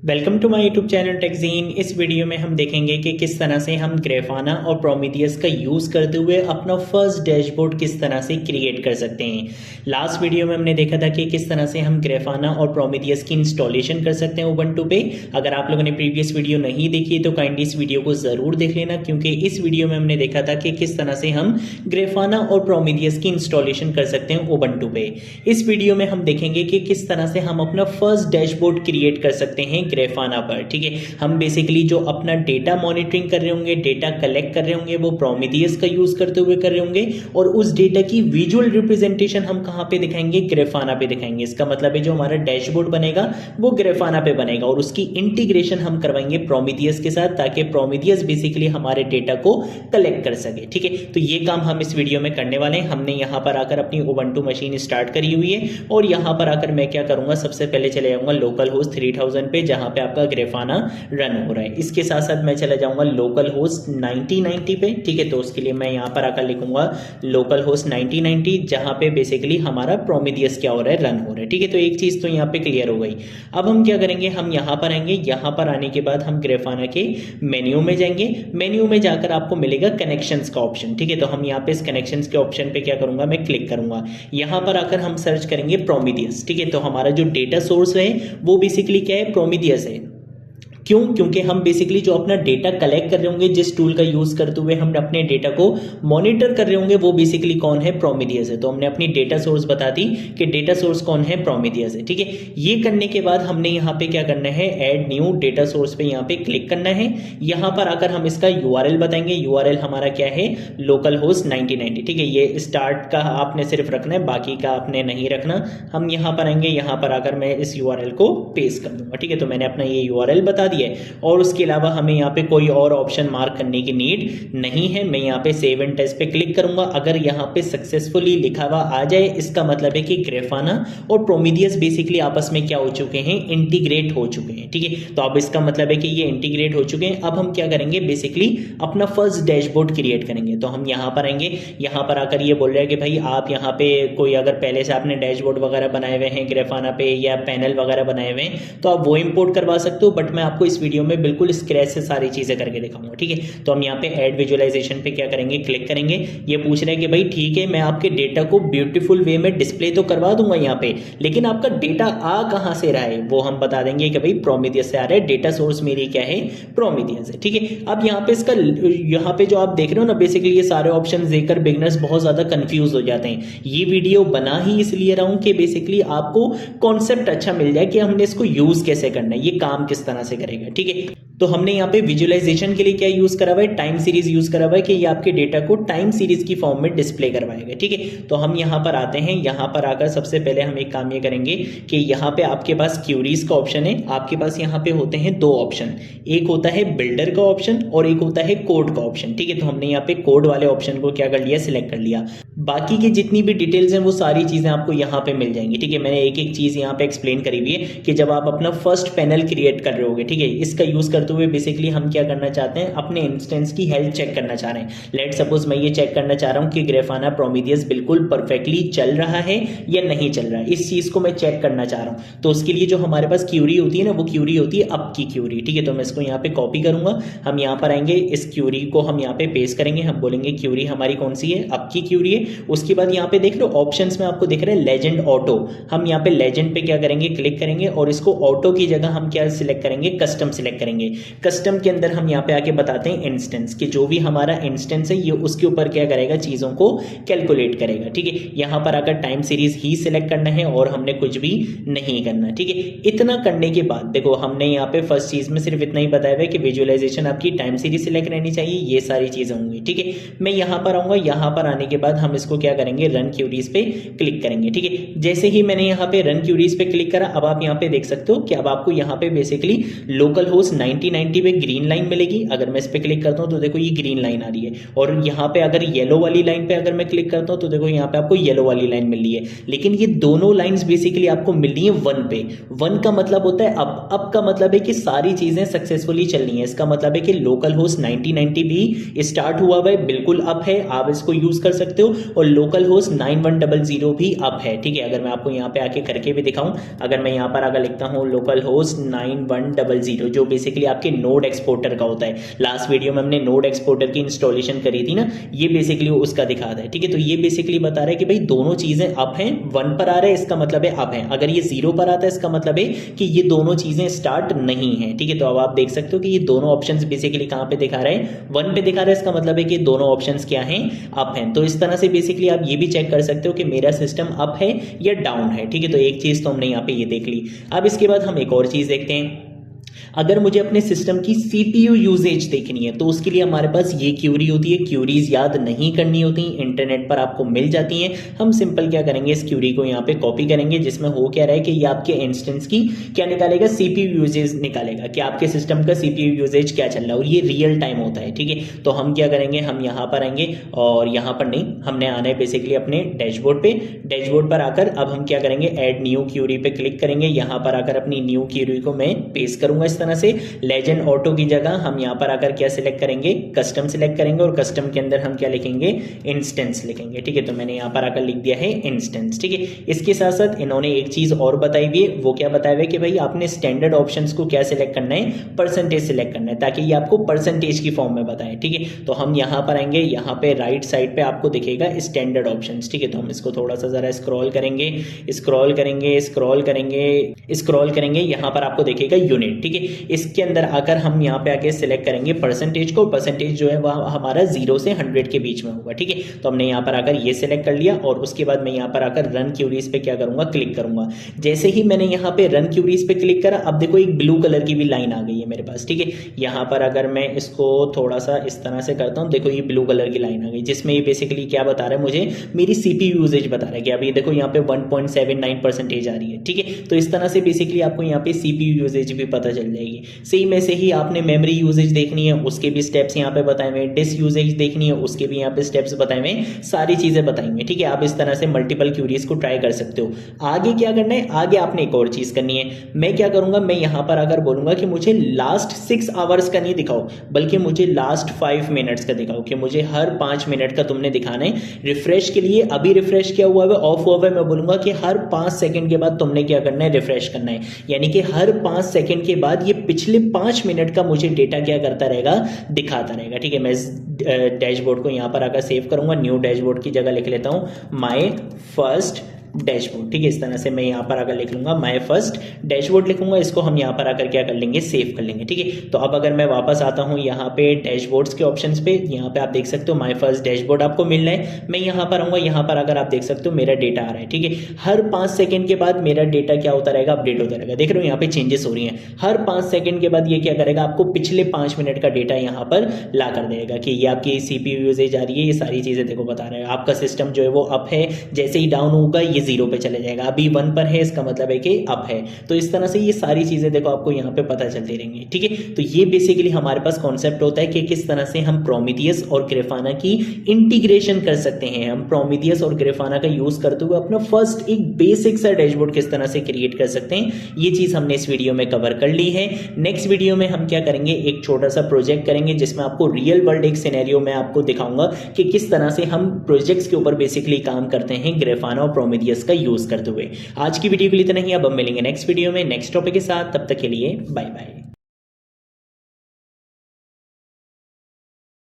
Welcome to my YouTube channel Techgene. इस video में हम देखेंगे कि किस तरह से हम ग्रेफाना और प्रोमीथियस का यूज़ करते हुए अपना फर्स्ट डैशबोर्ड किस तरह से क्रिएट कर सकते हैं। लास्ट वीडियो में हमने देखा था कि किस तरह से हम ग्रेफाना और प्रोमीथियस की इंस्टॉलेशन कर सकते हैं उबंटू पे। अगर आप लोगों ने प्रीवियस वीडियो नहीं देखी तो काइंडली इस वीडियो को ज़रूर देख लेना, क्योंकि इस वीडियो में हमने देखा था कि किस तरह से हम ग्रेफाना और प्रोमीथियस की इंस्टॉलेशन कर सकते हैं उबंटू पे। इस वीडियो में हम देखेंगे कि किस तरह से हम अपना फर्स्ट डैशबोर्ड क्रिएट कर सकते हैं ग्रेफाना पर। ठीक है, हम बेसिकली जो अपना डेटा मॉनिटरिंग कर रहे होंगे, डेटा कलेक्ट कर रहे होंगे, वो प्रोमीथियस का यूज करते हुए कर रहे होंगे, और उस डेटा की विजुअल रिप्रेजेंटेशन हम कहां पे दिखाएंगे? ग्रेफाना पे दिखाएंगे। इसका मतलब है जो हमारा डैशबोर्ड बनेगा वो ग्रेफाना पे बनेगा, और उसकी इंटीग्रेशन हम करवाएंगे प्रोमीथियस के साथ, ताकि प्रोमीथियस बेसिकली हमारे डेटा को कलेक्ट कर सके। ठीक है, तो ये काम हम इस वीडियो में करने वाले हैं। हमने यहां पर आकर अपनी उबंटू मशीन स्टार्ट करी हुई है, और यहां पर आकर मैं क्या करूंगा, सबसे पहले चले जाऊंगा लोकल होस्ट 3000 पे, जहां पे आपका ग्रेफाना रन हो रहा है। इसके साथ साथ मैं चला जाऊंगा लोकल होस्ट 9090 पे। ठीक है, तो उसके लिए मैं यहां पर आकर लिखूंगा लोकल होस्ट 9090, जहां पे बेसिकली हमारा प्रोमीथियस क्या हो रहा है, रन हो रहा है। ठीक है, तो एक चीज तो यहां पे क्लियर हो गई। अब हम क्या करेंगे, हम यहां पर आएंगे। यहां पर आने के बाद हम ग्रेफाना के मेन्यू में जाएंगे। मेन्यू में जाकर आपको मिलेगा कनेक्शंस का ऑप्शन। ठीक है, तो हम यहाँ पे इस कनेक्शंस के ऑप्शन पे क्या करूंगा, मैं क्लिक करूंगा। यहां पर आकर हम सर्च करेंगे प्रोमीथियस। ठीक है, तो हमारा जो डेटा सोर्स है वो बेसिकली क्या है, प्रोमीथियस है। क्यों? क्योंकि हम बेसिकली जो अपना डेटा कलेक्ट कर रहे होंगे, जिस टूल का यूज करते हुए हम अपने डेटा को मॉनिटर कर रहे होंगे, वो बेसिकली कौन है, प्रोमीथियस है। तो हमने अपनी डेटा सोर्स बता दी कि डेटा सोर्स कौन है, प्रोमीथियस है। ठीक है, ये करने के बाद हमने यहाँ पे क्या करना है, ऐड न्यू डेटा सोर्स पे यहाँ पे क्लिक करना है। यहाँ पर आकर हम इसका यूआरएल बताएंगे। यूआरएल हमारा क्या है, लोकल होस्ट 9090। ठीक है, ये स्टार्ट का आपने सिर्फ रखना है, बाकी का आपने नहीं रखना। हम यहाँ पर आएंगे, यहाँ पर आकर मैं इस यूआरएल को पेस्ट कर दूंगा। ठीक है, तो मैंने अपना ये यूआरएल बता दिया, और उसके अलावा हमें यहाँ पे कोई और ऑप्शन मार्क करने की नीड नहीं है। मैं यहाँ पे सेव एंड टेस्ट पे क्लिक करूंगा। अगर यहाँ पे सक्सेसफुली लिखा हुआ आ जाए, इसका मतलब है कि ग्रेफाना और प्रोमीथियस बेसिकली आपस में क्या हो चुके हैं, इंटीग्रेट हो चुके हैं। ठीक है, तो अब इसका मतलब है कि ये इंटीग्रेट हो चुके हैं। अब हम क्या करेंगे, बेसिकली अपना फर्स्ट डैशबोर्ड क्रिएट करेंगे। तो हम यहाँ पर आएंगे। यहाँ पर आकर ये बोल रहे हैं कि भाई आप यहाँ पे कोई अगर पहले से आपने डैशबोर्ड वगैरह बनाए हुए हैं ग्रेफाना पे, या पैनल वगैरह बनाए हुए हैं, तो आप वो इंपोर्ट करवा सकते हो। बट मैं आपको इस वीडियो में बिल्कुल स्क्रैच से सारी चीजें करके दिखाऊंगा। ठीक है, तो हम यहाँ पे ऐड विजुअलाइजेशन पे क्या करेंगे, क्लिक करेंगे। ये पूछ रहे हैं कि भाई ठीक है, मैं आपके डेटा को ब्यूटीफुल वे में डिस्प्ले तो करवा दूंगा यहाँ पे, लेकिन आपका डेटा आ कहां से रहा है वो हम बता देंगे कि भाई प्रोमीथियस से आ रहा है। डेटा सोर्स मेरी क्या है, प्रोमीथियस है। ठीक है, अब यहाँ पे इसका यहाँ पे जो आप देख रहे हो ना, बेसिकली ये सारे ऑप्शन देकर बिगनर्स बहुत ज्यादा कंफ्यूज हो जाते हैं। ये वीडियो बना ही इसलिए रहा हूं कि बेसिकली आपको कॉन्सेप्ट अच्छा मिल जाए कि हमने इसको यूज कैसे करना है, ये काम किस तरह से करेगा। ठीक है, तो हमने यहाँ पे विजुअलाइजेशन के लिए क्या यूज करा हुआ है, टाइम सीरीज यूज करा हुआ है, कि ये आपके डेटा को टाइम सीरीज की फॉर्म में डिस्प्ले करवाएगा। ठीक है, तो हम यहाँ पर आते हैं। यहाँ पर आकर सबसे पहले हम एक काम ये करेंगे कि यहाँ पे आपके पास क्यूरीज का ऑप्शन है। आपके पास यहाँ पे होते हैं दो ऑप्शन, एक होता है बिल्डर का ऑप्शन और एक होता है कोड का ऑप्शन। ठीक है, तो हमने यहाँ पे कोड वाले ऑप्शन को क्या कर लिया, सिलेक्ट कर लिया। बाकी की जितनी भी डिटेल्स हैं वो सारी चीजें आपको यहाँ पे मिल जाएंगी। ठीक है, मैंने एक एक चीज यहाँ पे एक्सप्लेन करी हुई है कि जब आप अपना फर्स्ट पैनल क्रिएट कर रहे होगे, ठीक है, इसका यूज करते हुए बेसिकली हम क्या करना चाहते हैं, अपने इंस्टेंस की हेल्थ चेक करना चाह रहे हैं। लेट सपोज मैं ये चेक करना चाह रहा हूं कि ग्रेफाना प्रोमीथियस बिल्कुल परफेक्टली चल रहा है या नहीं चल रहा है, इस चीज को मैं चेक करना चाह रहा हूं। तो उसके लिए जो हमारे पास क्यूरी होती है ना, वो क्यूरी होती है अप की क्यूरी। ठीक है, तो मैं इसको यहाँ पे कॉपी करूंगा। हम यहाँ पर आएंगे, इस क्यूरी को हम यहाँ पे पेस्ट करेंगे। हम बोलेंगे क्यूरी हमारी कौन सी है, अप की क्यूरी है। उसके बाद यहाँ पे देख लो ऑप्शंस में आपको दिख रहा है लेजेंड ऑटो। हम यहाँ पे लेजेंड पे क्या करेंगे, क्लिक करेंगे, और इसको ऑटो की जगह हम क्या सिलेक्ट करेंगे, कस्टम सिलेक्ट करेंगे। कस्टम के अंदर हम यहाँ पे आके बताते हैं इंस्टेंस, कि जो भी हमारा इंस्टेंस है ये उसके ऊपर क्या करेगा, चीजों को कैलकुलेट करेगा। ठीक है, यहाँ पर आकर टाइम सीरीज ही सिलेक्ट करना है, और हमने कुछ भी नहीं करना। ठीक है, इतना करने के बाद देखो हमने यहाँ पे फर्स्ट चीज में सिर्फ इतना ही बताया है कि विजुअलाइजेशन आपकी टाइम सीरीज सिलेक्ट रहनी चाहिए, ये सारी चीजें होंगी। ठीक है, मैं यहाँ पर आऊंगा। यहाँ पर आने के बाद हम इसको क्या करेंगे, रन क्यूरीज पे क्लिक करेंगे। ठीक है, जैसे ही मैंने यहाँ पे रन क्यूरीज पे क्लिक करा, अब आप यहाँ पे देख सकते हो कि अब आपको यहाँ पे बेसिकली लोकल होस्ट 90 9090 पे ग्रीन लाइन मिलेगी। अगर मैं इस पर क्लिक करता हूँ तो देखो ये ग्रीन लाइन आ रही है, और यहाँ पे अगर येलो वाली लाइन पे अगर मैं क्लिक करता हूँ तो देखो यहाँ पे आपको येलो वाली लाइन मिल रही है। लेकिन ये दोनों लाइंस बेसिकली आपको मिल रही है 1 पे। 1 का मतलब होता है अब का मतलब है कि सारी चीजें सक्सेसफुली चल रही हैं। इसका मतलब है कि लोकल होस्ट 9090 भी स्टार्ट हुआ है, बिल्कुल अप है, आप इसको यूज कर सकते हो। और लोकल होस्ट 9100 भी अप है, ठीक है। अगर मैं आपको यहाँ पे आके करके भी दिखाऊं, अगर मैं यहाँ पर अगर लिखता हूँ लोकल होस्ट 9100, जो बेसिकली आपके नोड एक्सपोर्टर का होता है, लास्ट वीडियो में हमने नोड एक्सपोर्टर की इंस्टॉलेशन करी थी ना, ये बेसिकली उसका दिखा रहा है, ठीक है। तो ये बेसिकली बता रहा है कि भाई दोनों चीजें अप हैं, 1 पर आ रहा है इसका मतलब है अप है, अगर ये 0 पर आता है इसका मतलब है कि ये दोनों चीजें स्टार्ट नहीं है, ठीक है। तो अब आप देख सकते हो कि ये दोनों ऑप्शंस बेसिकली कहां पे दिखा रहे हैं, 1 पे दिखा रहा है, इसका मतलब है कि दोनों ऑप्शंस क्या हैं, अप हैं। तो इस तरह से बेसिकली आप ये भी चेक कर सकते हो कि मेरा सिस्टम अप है या डाउन है, ठीक है। तो एक चीज तो हमने यहाँ पे ये देख ली। अब इसके बाद हम एक और चीज देखते हैं। अगर मुझे अपने सिस्टम की सीपीयू यूजेज देखनी है तो उसके लिए हमारे पास ये क्यूरी होती है। क्यूरीज याद नहीं करनी होती, इंटरनेट पर आपको मिल जाती हैं। हम सिंपल क्या करेंगे, इस क्यूरी को यहाँ पे कॉपी करेंगे, जिसमें हो क्या रहा है कि ये आपके इंस्टेंस की क्या निकालेगा, सीपीयू यूजेज निकालेगा कि आपके सिस्टम का सीपीयू यूजेज क्या चल रहा है, और ये रियल टाइम होता है, ठीक है। तो हम क्या करेंगे, हम यहाँ पर आएंगे, और यहाँ पर नहीं, हमने आना है बेसिकली अपने डैशबोर्ड पे। डैशबोर्ड पर आकर अब हम क्या करेंगे, ऐड न्यू क्यूरी पे क्लिक करेंगे। यहाँ पर आकर अपनी न्यू क्यूरी को मैं पेस्ट करूंगा इस तरह से। लेजेंड ऑटो की जगह हम यहां पर आकर क्या सिलेक्ट करेंगे, कस्टम सिलेक्ट करेंगे, और कस्टम के अंदर हम क्या लिखेंगे, इंस्टेंस लिखेंगे, ठीक है। तो मैंने यहां पर आकर लिख दिया है इंस्टेंस, ठीक है। इसके साथ साथ इन्होंने एक चीज और बताई हुई है, वो क्या बताया हुआ है कि भाई आपने स्टैंडर्ड ऑप्शंस को क्या सिलेक्ट करना है, परसेंटेज सिलेक्ट करना है, ताकि ये आपको परसेंटेज की फॉर्म में बताए, ठीक है। तो हम यहां पर आएंगे, यहां पे राइट साइड पे आपको दिखेगा स्टैंडर्ड ऑप्शंस, ठीक है। तो हम इसको थोड़ा सा जरा स्क्रॉल करेंगे, स्क्रॉल करेंगे, स्क्रॉल करेंगे, स्क्रॉल करेंगे, यहां पर आपको दिखेगा यूनिट, ठीक है। इसके अंदर आकर हम यहां पे आके सिलेक्ट करेंगे परसेंटेज को। परसेंटेज जो है वह हमारा 0 से 100 के बीच में होगा, ठीक है। तो हमने यहां पर आकर ये सिलेक्ट कर लिया, और उसके बाद मैं यहां पर आकर रन क्यूरीज पे क्या करूंगा, क्लिक करूंगा। जैसे ही मैंने यहां पे रन क्यूरीज पे क्लिक करा, अब देखो एक ब्लू कलर की भी लाइन आ गई है मेरे पास, ठीक है। यहां पर अगर मैं इसको थोड़ा सा इस तरह से करता हूं, देखो ये ब्लू कलर की लाइन आ गई, जिसमें ये बेसिकली क्या बता रहा है, मुझे मेरी सीपीयू यूजेज बता रहा है कि अब ये देखो यहाँ पे 1.79% आ रही है, ठीक है। तो इस तरह से बेसिकली आपको यहाँ पे सीपीयू यूजेज भी पता चल जाएगी। सेम ऐसे ही आपने मेमोरी यूजेज देखनी है, उसके भी स्टेप्स यहाँ पे बताए हुए हैं। डिस्क यूजेज देखनी है, उसके भी यहाँ पे स्टेप्स बताए हुए हैं, सारी चीजें बताई हुई हैं, ठीक है। आप इस तरह से मल्टीपल क्यूरीज को ट्राई कर सकते हो। आगे क्या करना है, आगे आपने एक और चीज करनी है। मैं क्या करूंगा, मैं यहाँ पर अगर बोलूंगा कि मुझे लास्ट 6 आवर्स का नहीं दिखाओ, बल्कि मुझे लास्ट 5 मिनट्स का दिखाओ, कि मुझे हर 5 मिनट का तुमने दिखाना है। रिफ्रेश के लिए अभी रिफ्रेश किया हुआ है, ऑफ हुआ है, मैं बोलूंगा कि हर 5 सेकंड के बाद तुमने क्या करना है, रिफ्रेश करना है। यानी कि हर 5 सेकंड के बाद ये पिछले 5 मिनट का मुझे डेटा क्या करता रहेगा, दिखाता रहेगा, ठीक है। मैं इस डैशबोर्ड को यहां पर आकर सेव करूंगा, न्यू डैशबोर्ड की जगह लिख लेता हूं माय फर्स्ट डैशबोर्ड, ठीक है। इस तरह से मैं यहाँ पर आकर लिख लूंगा माय फर्स्ट डैशबोर्ड लिखूंगा, इसको हम यहाँ पर आकर क्या कर लेंगे, सेव कर लेंगे, ठीक है। तो अब अगर मैं वापस आता हूँ यहाँ पे डैशबोर्ड्स के ऑप्शंस पे, यहाँ पे आप देख सकते हो माय फर्स्ट डैशबोर्ड आपको मिल रहा है। मैं यहाँ पर आऊंगा, यहाँ पर अगर आप देख सकते हो मेरा डेटा आ रहा है, ठीक है। हर 5 सेकंड के बाद मेरा डेटा क्या होता रहेगा, अपडेट होता रहेगा। देख रहे हो यहाँ पे चेंजेस हो रही हैं, हर 5 सेकंड के बाद ये क्या करेगा, आपको पिछले 5 मिनट का डेटा यहाँ पर ला कर देगा, कि ये आपकी सीपीयू यूजेज आ रही है, ये सारी चीजें देखो बता रहे हैं। आपका सिस्टम जो है वो अप है, जैसे ही डाउन होगा ये 0 पे चले जाएगा, अभी 1 पर है, इसका मतलब है कि अप है। तो इस तरह से ये सारी चीजें देखो आपको यहाँ पे पता चलती रहेंगी, ठीक है। तो ये बेसिकली हमारे पास कॉन्सेप्ट होता है कि किस तरह से हम प्रोमीथियस और ग्राफाना की इंटीग्रेशन कर सकते हैं। हम प्रोमीथियस और ग्राफाना का यूज करते हुए अपना फर्स्ट एक बेसिक सा डैशबोर्ड किस तरह से क्रिएट कर सकते हैं, ये चीज हमने इस वीडियो में कवर कर ली है। नेक्स्ट वीडियो में हम क्या करेंगे, एक छोटा सा प्रोजेक्ट करेंगे, जिसमें आपको रियल वर्ल्ड एक सिनेरियो में आपको दिखाऊंगा कि किस तरह से हम प्रोजेक्ट्स के ऊपर बेसिकली काम करते हैं ग्राफाना और प्रोमीथियस का यूज करते हुए। आज की वीडियो के लिए इतना ही, अब हम मिलेंगे नेक्स्ट वीडियो में नेक्स्ट टॉपिक के साथ। तब तक के लिए बाय बाय।